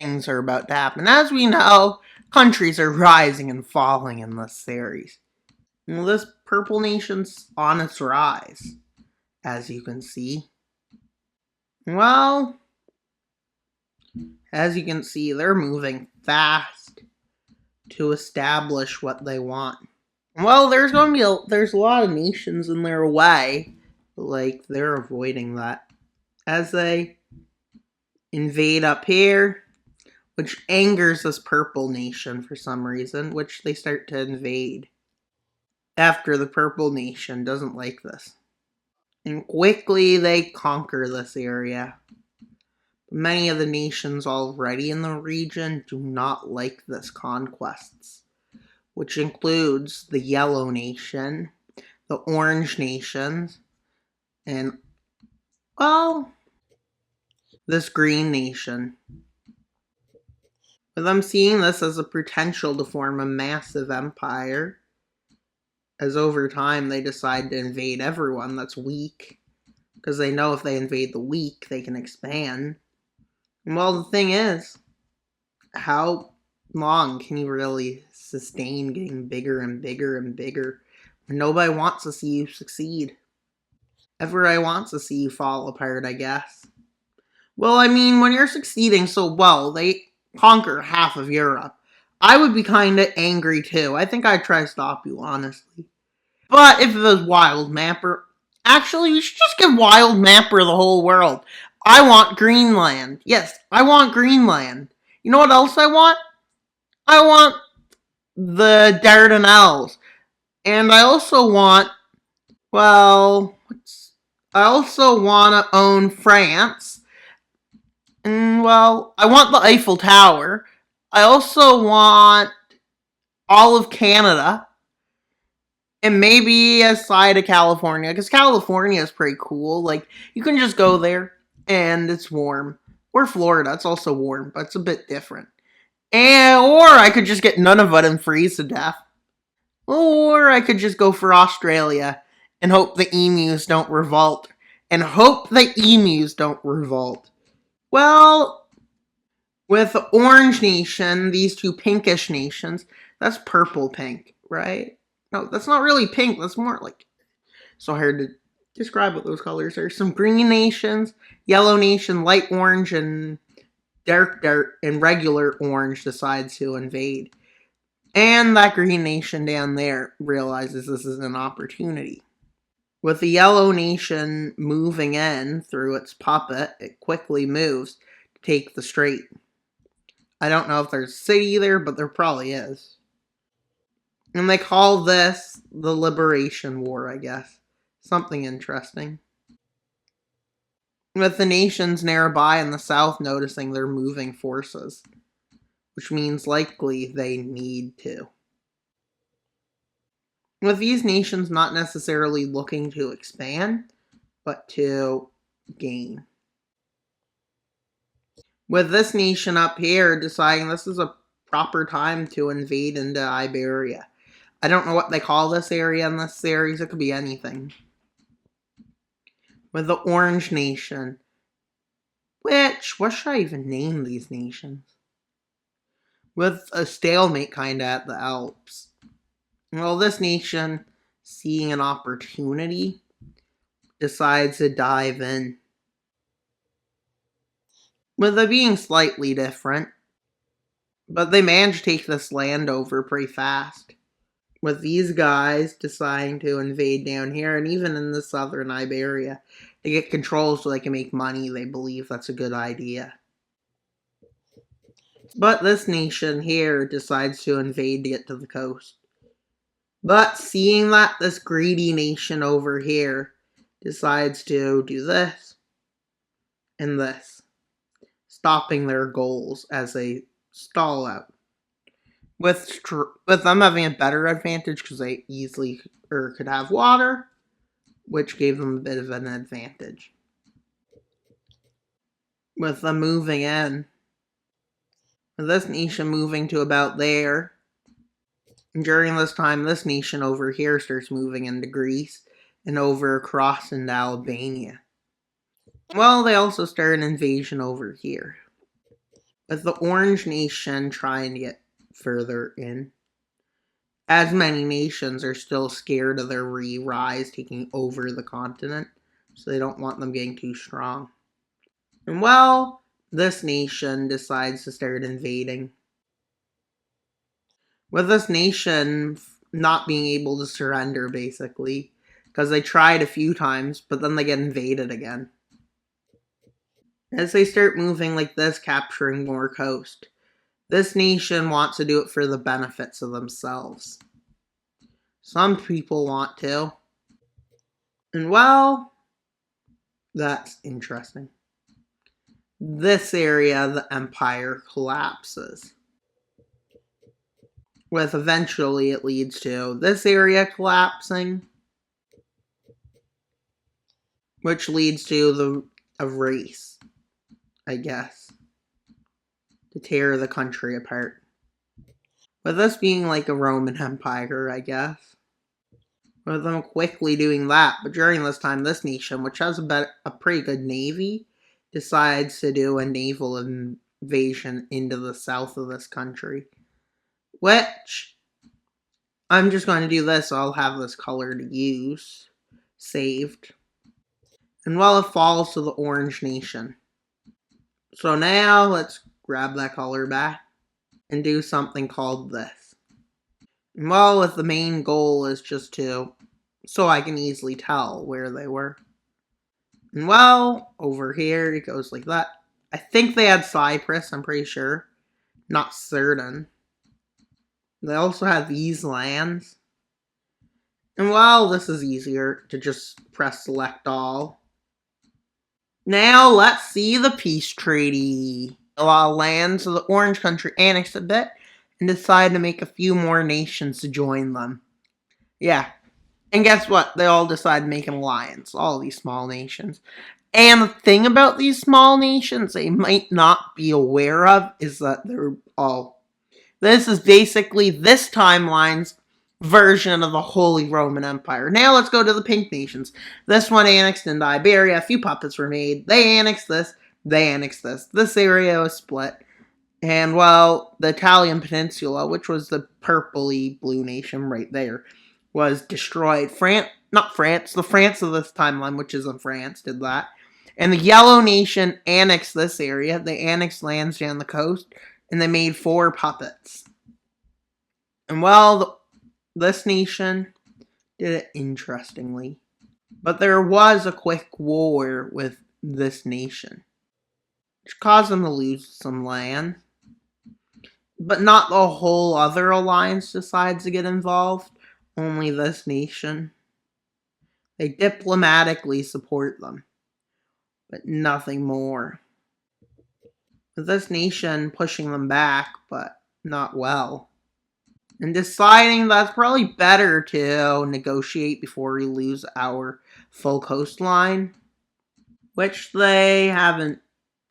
things are about to happen. As we know, countries are rising and falling in this series. Well, this purple nation's on its rise, as you can see. Well, as you can see, they're moving fast to establish what they want. Well, there's a lot of nations in their way, like they're avoiding that as they invade up here, which angers this purple nation for some reason, which they start to invade after the purple nation doesn't like this. And quickly they conquer this area. Many of the nations already in the region do not like this conquests, which includes the Yellow Nation, the Orange Nations, and, well, this Green Nation. With them seeing this as a potential to form a massive empire, as over time they decide to invade everyone that's weak, because they know if they invade the weak, they can expand. Well, the thing is, how long can you really sustain getting bigger and bigger and bigger? Nobody wants to see you succeed. Everybody wants to see you fall apart, I guess. Well, I mean, when you're succeeding so well, they conquer half of Europe. I would be kind of angry too. I think I'd try to stop you, honestly. But if it was Wild Mapper, actually, we should just give Wild Mapper the whole world. I want Greenland. Yes, I want Greenland. You know what else I want? I want the Dardanelles. And I also want, well, I also want to own France. And, well, I want the Eiffel Tower. I also want all of Canada. And maybe a side of California, because California is pretty cool. Like, you can just go there, and it's warm. Or Florida, it's also warm, but it's a bit different. Or I could just get none of it and freeze to death. Or I could just go for Australia and hope the emus don't revolt. And hope the emus don't revolt. Well, with the Orange Nation, these two pinkish nations, that's purple-pink, right? No, that's not really pink. That's more like, so hard to describe what those colors are. Some green nations, Yellow Nation, light orange, and dark and regular orange decides to invade. And that green nation down there realizes this is an opportunity. With the Yellow Nation moving in through its puppet, it quickly moves to take the strait. I don't know if there's a city there, but there probably is. And they call this the Liberation War, I guess. Something interesting. With the nations nearby in the south noticing their moving forces, which means likely they need to. With these nations not necessarily looking to expand, but to gain. With this nation up here deciding this is a proper time to invade into Iberia. I don't know what they call this area in this series. It could be anything. With the Orange Nation. What should I even name these nations? With a stalemate kinda at the Alps. Well, this nation, seeing an opportunity, decides to dive in. With it being slightly different, but they manage to take this land over pretty fast. With these guys deciding to invade down here, and even in the southern Iberia, they get control so they can make money. They believe that's a good idea. But this nation here decides to invade to get to the coast. But seeing that, this greedy nation over here decides to do this and this, stopping their goals as they stall out. With them having a better advantage because they easily could have water, which gave them a bit of an advantage. With them moving in, with this nation moving to about there, and during this time, this nation over here starts moving into Greece and over across into Albania. Well, they also start an invasion over here. with the Orange Nation trying to get further in. As many nations are still scared of their re-rise taking over the continent, so they don't want them getting too strong. And well, this nation decides to start invading. With this nation not being able to surrender, basically, because they tried a few times, but then they get invaded again. As they start moving like this, capturing more coast, this nation wants to do it for the benefits of themselves. Some people want to. And well, that's interesting. This area, the empire collapses. With eventually it leads to this area collapsing, which leads to a race, I guess, to tear the country apart. With this being like a Roman Empire, I guess. With them quickly doing that, but during this time, this nation, which has a pretty good navy, decides to do a naval invasion into the south of this country. Which, I'm just going to do this, so I'll have this color to use, saved. And well, it falls to the Orange Nation. So now, let's grab that color back and do something called this. And well, with the main goal is just so I can easily tell where they were. And well, over here, it goes like that. I think they had Cyprus, I'm pretty sure. Not certain. They also have these lands. And well, this is easier to just press select all. Now, let's see the peace treaty. A lot of lands of the Orange Country annexed a bit and decided to make a few more nations to join them. Yeah. And guess what? They all decided to make an alliance. All these small nations. And the thing about these small nations they might not be aware of is that they're all... This is basically this timeline's version of the Holy Roman Empire. Now let's go to the pink nations. This one annexed into Iberia. A few puppets were made. They annexed this. They annexed this. This area was split. And well, the Italian peninsula, which was the purpley blue nation right there, was destroyed. The France of this timeline, which isn't France, did that. And the Yellow Nation annexed this area. They annexed lands down the coast. And they made 4 puppets. And well, this nation did it interestingly. But there was a quick war with this nation, which caused them to lose some land. But not the whole other alliance decides to get involved. Only this nation. They diplomatically support them. But nothing more. With this nation pushing them back, but not well. And deciding that's probably better to negotiate before we lose our full coastline. Which they haven't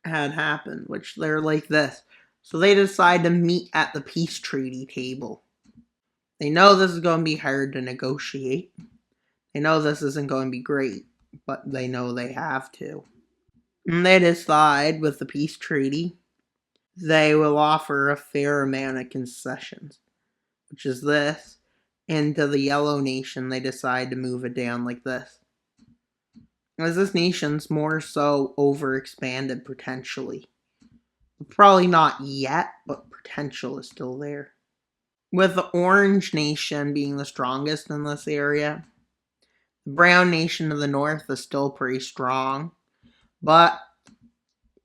had happen. Which they're like this. So they decide to meet at the peace treaty table. They know this is going to be hard to negotiate. They know this isn't going to be great. But they know they have to. And they decide with the peace treaty they will offer a fair amount of concessions, which is this. And to the Yellow Nation, they decide to move it down like this. As this nation's more so overexpanded potentially. Probably not yet, but potential is still there. With the Orange Nation being the strongest in this area, the Brown Nation to the north is still pretty strong, but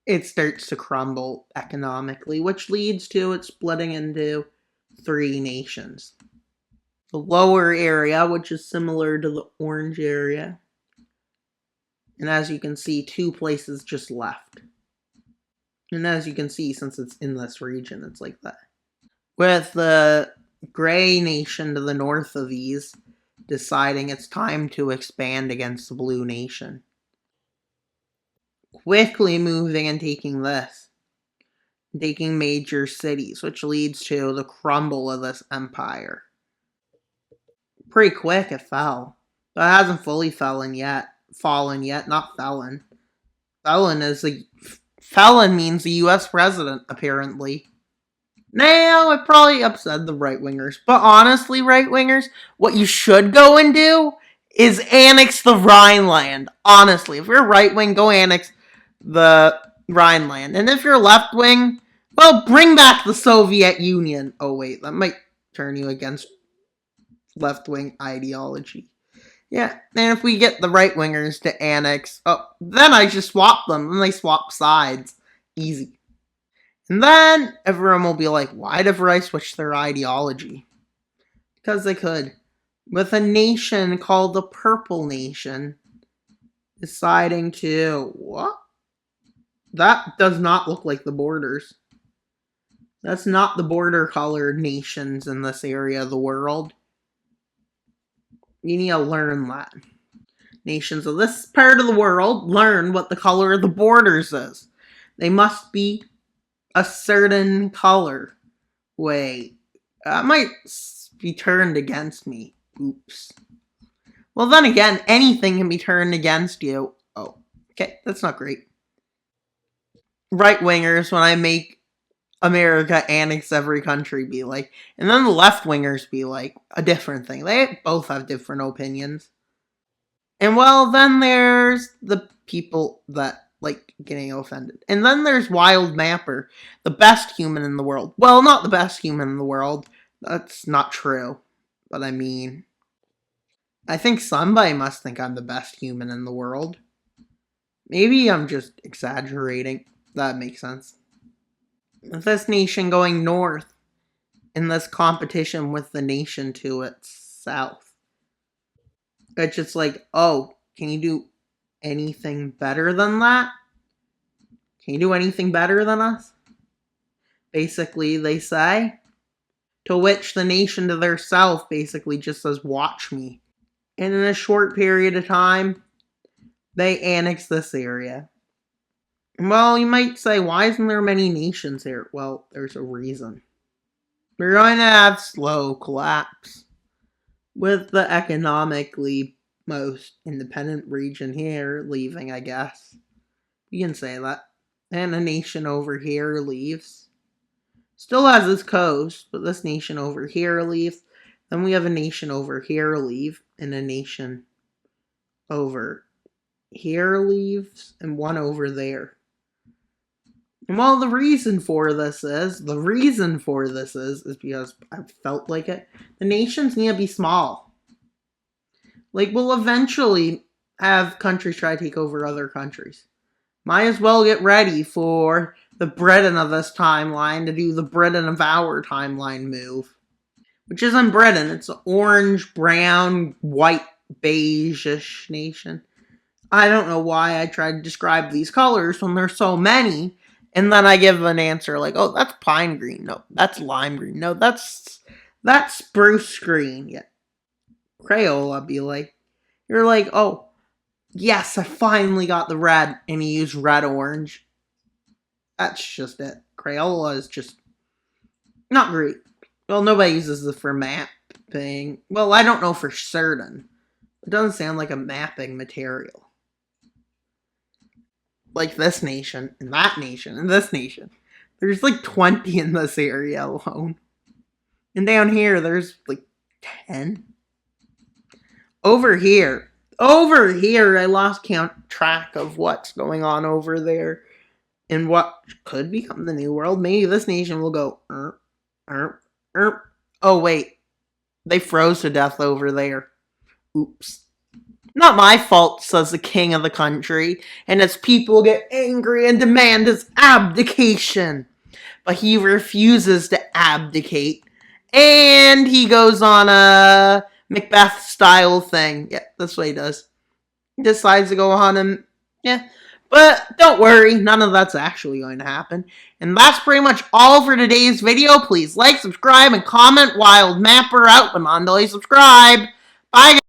it starts to crumble economically, which leads to it splitting into 3 nations. The lower area, which is similar to the orange area, and as you can see, 2 places just left. And as you can see, since it's in this region, it's like that. With the gray nation to the north of these deciding it's time to expand against the blue nation. Quickly moving and taking this. Taking major cities, which leads to the crumble of this empire. Pretty quick it fell. But it hasn't fully fallen yet. Not felon. Felon is felon means a U.S. president, apparently. Now, it probably upset the right-wingers. But honestly, right-wingers, what you should go and do is annex the Rhineland. Honestly, if you're right-wing, go annex the Rhineland. And if you're left-wing, well, bring back the Soviet Union. Oh, wait, that might turn you against left-wing ideology. Yeah, and if we get the right-wingers to annex, then I just swap them. Then they swap sides. Easy. And then everyone will be like, why did I switch their ideology? Because they could. With a nation called the Purple Nation deciding to... What? That does not look like the borders. That's not the border colored nations in this area of the world. You need to learn that. Nations of this part of the world learn what the color of the borders is. They must be a certain color. Wait, that might be turned against me. Oops. Well, then again, anything can be turned against you. Oh, okay, that's not great. Right-wingers, when I make America annex every country, be like, and then the left-wingers be like, a different thing. They both have different opinions. And well, then there's the people that like getting offended. And then there's Wild Mapper, the best human in the world. Well, not the best human in the world. That's not true. But I mean, I think somebody must think I'm the best human in the world. Maybe I'm just exaggerating. That makes sense. With this nation going north in this competition with the nation to its south. It's just like, oh, can you do anything better than that? Can you do anything better than us? Basically, they say. To which the nation to their south basically just says, watch me. And in a short period of time, they annex this area. Well, you might say, why isn't there many nations here? Well, there's a reason. We're going to have slow collapse. With the economically most independent region here leaving, I guess. You can say that. And a nation over here leaves. Still has its coast, but this nation over here leaves. Then we have a nation over here leave, and a nation over here leaves, and one over there. And well, the reason for this is because I felt like it. The nations need to be small. Like, we'll eventually have countries try to take over other countries. Might as well get ready for the Britain of this timeline to do the Britain of our timeline move. Which isn't Britain, it's an orange, brown, white, beige-ish nation. I don't know why I tried to describe these colors when there's so many. And then I give an answer like, oh, that's pine green. No, that's lime green. No, that's spruce green. Yeah. Crayola be like, you're like, oh, yes, I finally got the red. And you use red orange. That's just it. Crayola is just not great. Well, nobody uses it for mapping. Well, I don't know for certain. It doesn't sound like a mapping material. Like this nation, and that nation, and this nation. There's like 20 in this area alone. And down here, there's like 10. Over here, I lost track of what's going on over there. And what could become the new world. Maybe this nation will go, Oh, wait. They froze to death over there. Oops. Not my fault, says the king of the country, and its people get angry and demand his abdication. But he refuses to abdicate, and he goes on a Macbeth-style thing. Yeah, that's what he does. He decides to go on and, yeah. But don't worry, none of that's actually going to happen. And that's pretty much all for today's video. Please like, subscribe, and comment. Wild Mapper out, but not until you subscribe. Bye, guys.